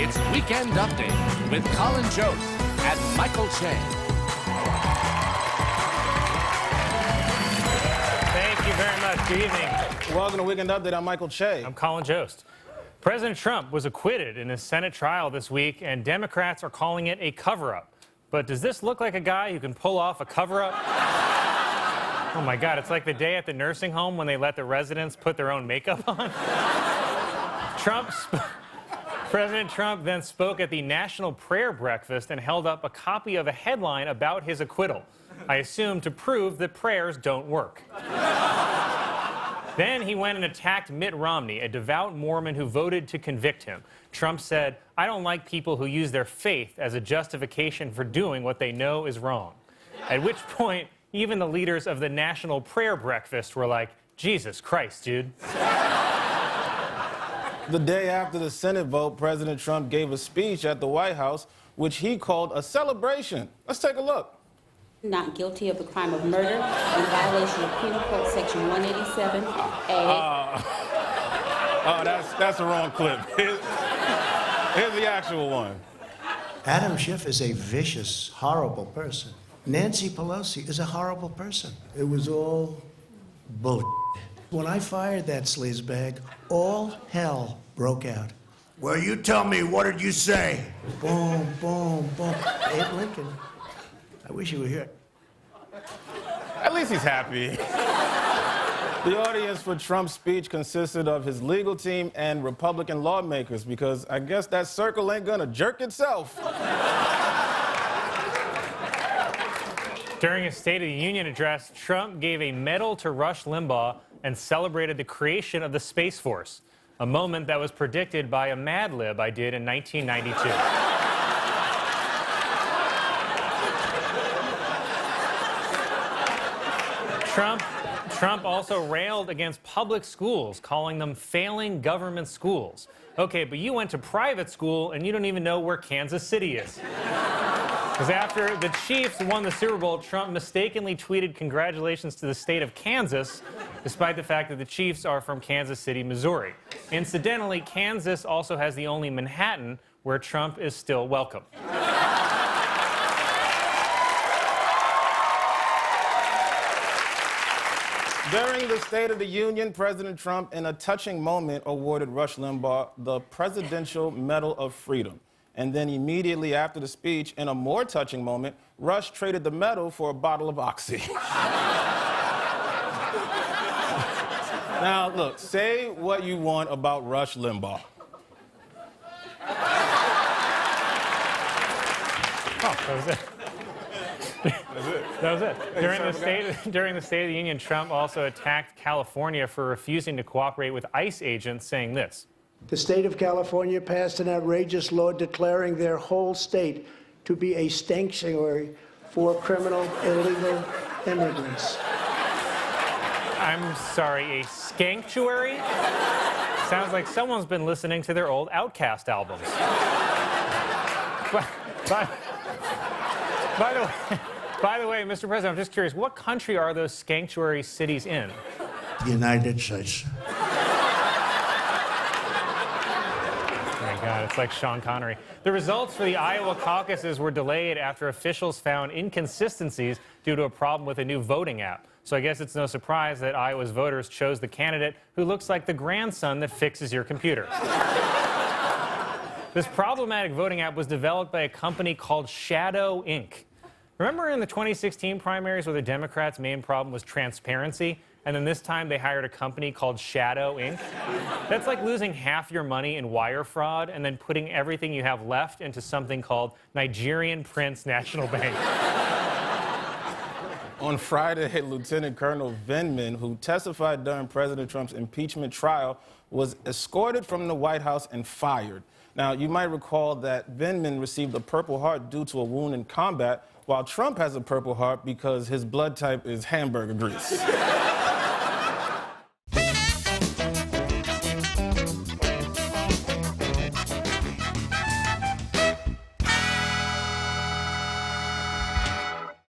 It's Weekend Update with Colin Jost and Michael Che. Thank you very much. Good evening. Welcome to Weekend Update. I'm Michael Che. I'm Colin Jost. President Trump was acquitted in his Senate trial this week, and Democrats are calling it a cover-up. But does this look like a guy who can pull off a cover-up? Oh my God, it's like the day at the nursing home when they let the residents put their own makeup on. President Trump then spoke at the National Prayer Breakfast and held up a copy of a headline about his acquittal. I assume to prove that prayers don't work. Then he went and attacked Mitt Romney, a devout Mormon who voted to convict him. Trump said, "I don't like people who use their faith as a justification for doing what they know is wrong." At which point, even the leaders of the National Prayer Breakfast were like, "Jesus Christ, dude." The day after the Senate vote, President Trump gave a speech at the White House, which he called a celebration. Let's take a look. Not guilty of the crime of murder in violation of Penal Code Section 187A. Oh, that's the wrong clip. Here's the actual one. Adam Schiff is a vicious, horrible person. Nancy Pelosi is a horrible person. It was all bullshit. When I fired that sleazebag, all hell broke out. Well, you tell me, what did you say? Boom, boom, boom. Abe Lincoln. I wish you were here. At least he's happy. The audience for Trump's speech consisted of his legal team and Republican lawmakers, because I guess that circle ain't gonna jerk itself. During his State of the Union address, Trump gave a medal to Rush Limbaugh and celebrated the creation of the Space Force, a moment that was predicted by a Mad Lib I did in 1992. Trump also railed against public schools, calling them failing government schools. Okay, but you went to private school and you don't even know where Kansas City is. Because after the Chiefs won the Super Bowl, Trump mistakenly tweeted congratulations to the state of Kansas, despite the fact that the Chiefs are from Kansas City, Missouri. Incidentally, Kansas also has the only Manhattan where Trump is still welcome. During the State of the Union, President Trump, in a touching moment, awarded Rush Limbaugh the Presidential Medal of Freedom. And then immediately after the speech, in a more touching moment, Rush traded the medal for a bottle of Oxy. Now, look, say what you want about Rush Limbaugh. Oh, that was it. That was it. During the State of the Union, Trump also attacked California for refusing to cooperate with ICE agents, saying this. The state of California passed an outrageous law declaring their whole state to be a sanctuary for criminal, illegal immigrants. I'm sorry, a sanctuary? Sounds like someone's been listening to their old Outkast albums. By the way, Mr. President, I'm just curious, what country are those sanctuary cities in? The United States. Oh my God, it's like Sean Connery. The results for the Iowa caucuses were delayed after officials found inconsistencies due to a problem with a new voting app. So I guess it's no surprise that Iowa's voters chose the candidate who looks like the grandson that fixes your computer. This problematic voting app was developed by a company called Shadow Inc. Remember in the 2016 primaries where the Democrats' main problem was transparency? And then this time they hired a company called Shadow Inc. That's like losing half your money in wire fraud and then putting everything you have left into something called Nigerian Prince National Bank. On Friday, Lieutenant Colonel Vindman, who testified during President Trump's impeachment trial, was escorted from the White House and fired. Now, you might recall that Vindman received a Purple Heart due to a wound in combat, while Trump has a Purple Heart because his blood type is hamburger grease.